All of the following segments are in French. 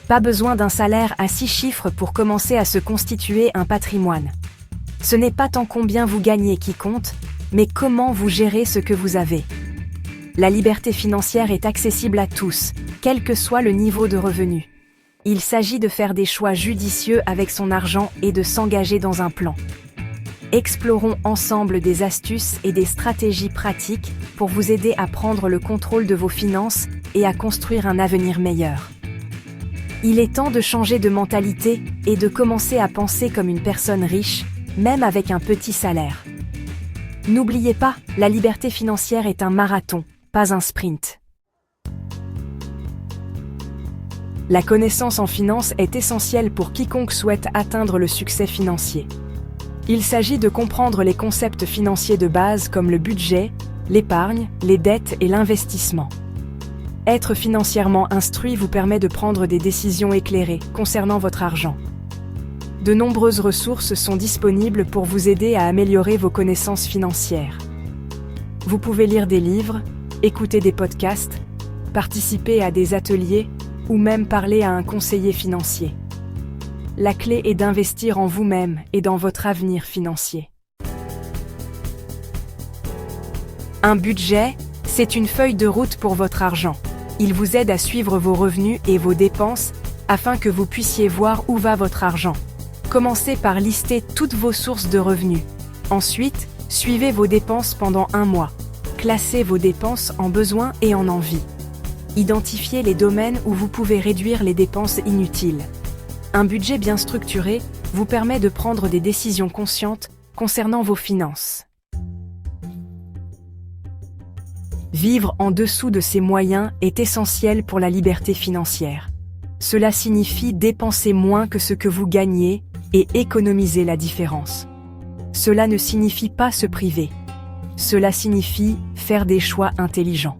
Pas besoin d'un salaire à 6 chiffres pour commencer à se constituer un patrimoine. Ce n'est pas tant combien vous gagnez qui compte, mais comment vous gérez ce que vous avez. La liberté financière est accessible à tous, quel que soit le niveau de revenu. Il s'agit de faire des choix judicieux avec son argent et de s'engager dans un plan. Explorons ensemble des astuces et des stratégies pratiques pour vous aider à prendre le contrôle de vos finances et à construire un avenir meilleur. Il est temps de changer de mentalité et de commencer à penser comme une personne riche, même avec un petit salaire. N'oubliez pas, la liberté financière est un marathon, pas un sprint. La connaissance en finance est essentielle pour quiconque souhaite atteindre le succès financier. Il s'agit de comprendre les concepts financiers de base comme le budget, l'épargne, les dettes et l'investissement. Être financièrement instruit vous permet de prendre des décisions éclairées concernant votre argent. De nombreuses ressources sont disponibles pour vous aider à améliorer vos connaissances financières. Vous pouvez lire des livres, écouter des podcasts, participer à des ateliers ou même parler à un conseiller financier. La clé est d'investir en vous-même et dans votre avenir financier. Un budget, c'est une feuille de route pour votre argent. Il vous aide à suivre vos revenus et vos dépenses afin que vous puissiez voir où va votre argent. Commencez par lister toutes vos sources de revenus. Ensuite, suivez vos dépenses pendant un mois. Classez vos dépenses en besoins et en envies. Identifiez les domaines où vous pouvez réduire les dépenses inutiles. Un budget bien structuré vous permet de prendre des décisions conscientes concernant vos finances. Vivre en dessous de ses moyens est essentiel pour la liberté financière. Cela signifie dépenser moins que ce que vous gagnez et économiser la différence. Cela ne signifie pas se priver. Cela signifie faire des choix intelligents.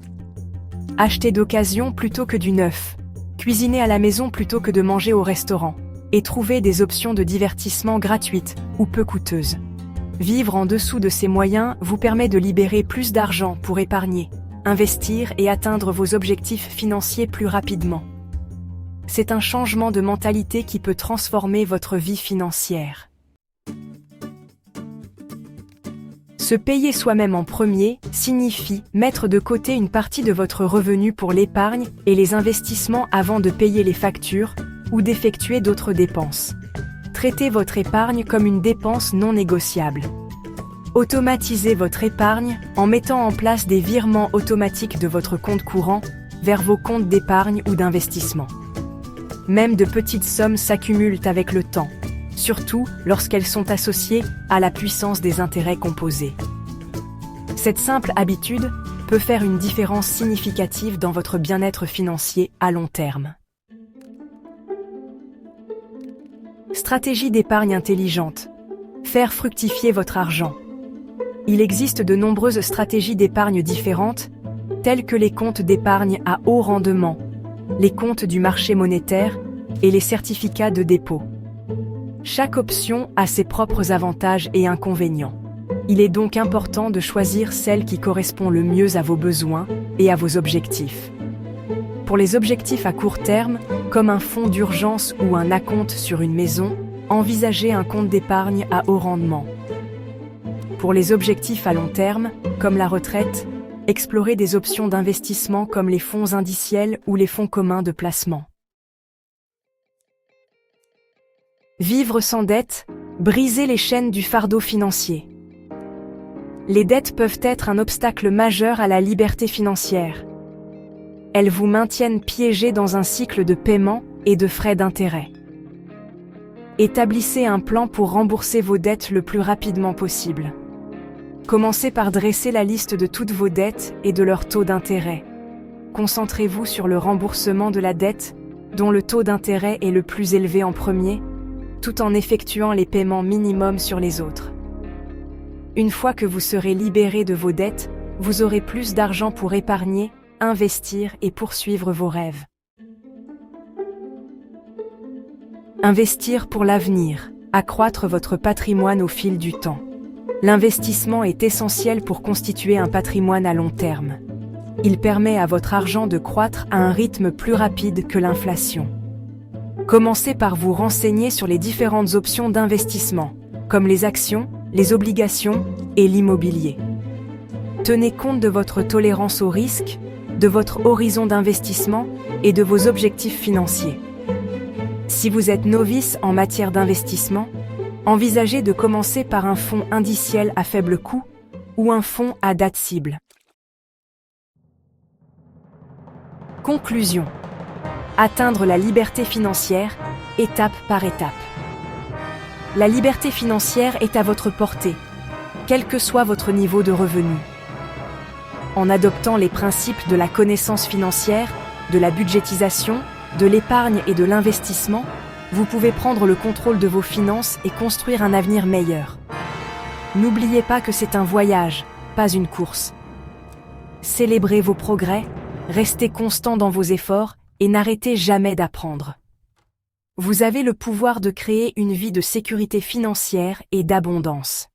Acheter d'occasion plutôt que du neuf, cuisiner à la maison plutôt que de manger au restaurant, et trouver des options de divertissement gratuites ou peu coûteuses. Vivre en dessous de ses moyens vous permet de libérer plus d'argent pour épargner, investir et atteindre vos objectifs financiers plus rapidement. C'est un changement de mentalité qui peut transformer votre vie financière. Se payer soi-même en premier signifie mettre de côté une partie de votre revenu pour l'épargne et les investissements avant de payer les factures ou d'effectuer d'autres dépenses. Traitez votre épargne comme une dépense non négociable. Automatisez votre épargne en mettant en place des virements automatiques de votre compte courant vers vos comptes d'épargne ou d'investissement. Même de petites sommes s'accumulent avec le temps, surtout lorsqu'elles sont associées à la puissance des intérêts composés. Cette simple habitude peut faire une différence significative dans votre bien-être financier à long terme. Stratégie d'épargne intelligente. Faire fructifier votre argent. Il existe de nombreuses stratégies d'épargne différentes, telles que les comptes d'épargne à haut rendement, les comptes du marché monétaire et les certificats de dépôt. Chaque option a ses propres avantages et inconvénients. Il est donc important de choisir celle qui correspond le mieux à vos besoins et à vos objectifs. Pour les objectifs à court terme, comme un fonds d'urgence ou un acompte sur une maison, envisagez un compte d'épargne à haut rendement. Pour les objectifs à long terme, comme la retraite, explorez des options d'investissement comme les fonds indiciels ou les fonds communs de placement. Vivre sans dette, briser les chaînes du fardeau financier. Les dettes peuvent être un obstacle majeur à la liberté financière. Elles vous maintiennent piégés dans un cycle de paiement et de frais d'intérêt. Établissez un plan pour rembourser vos dettes le plus rapidement possible. Commencez par dresser la liste de toutes vos dettes et de leur taux d'intérêt. Concentrez-vous sur le remboursement de la dette, dont le taux d'intérêt est le plus élevé en premier, tout en effectuant les paiements minimums sur les autres. Une fois que vous serez libéré de vos dettes, vous aurez plus d'argent pour épargner, investir et poursuivre vos rêves. Investir pour l'avenir, accroître votre patrimoine au fil du temps. L'investissement est essentiel pour constituer un patrimoine à long terme. Il permet à votre argent de croître à un rythme plus rapide que l'inflation. Commencez par vous renseigner sur les différentes options d'investissement, comme les actions, les obligations et l'immobilier. Tenez compte de votre tolérance au risque, de votre horizon d'investissement et de vos objectifs financiers. Si vous êtes novice en matière d'investissement, envisagez de commencer par un fonds indiciel à faible coût ou un fonds à date cible. Conclusion. Atteindre la liberté financière, étape par étape. La liberté financière est à votre portée, quel que soit votre niveau de revenu. En adoptant les principes de la connaissance financière, de la budgétisation, de l'épargne et de l'investissement, vous pouvez prendre le contrôle de vos finances et construire un avenir meilleur. N'oubliez pas que c'est un voyage, pas une course. Célébrez vos progrès, restez constant dans vos efforts et n'arrêtez jamais d'apprendre. Vous avez le pouvoir de créer une vie de sécurité financière et d'abondance.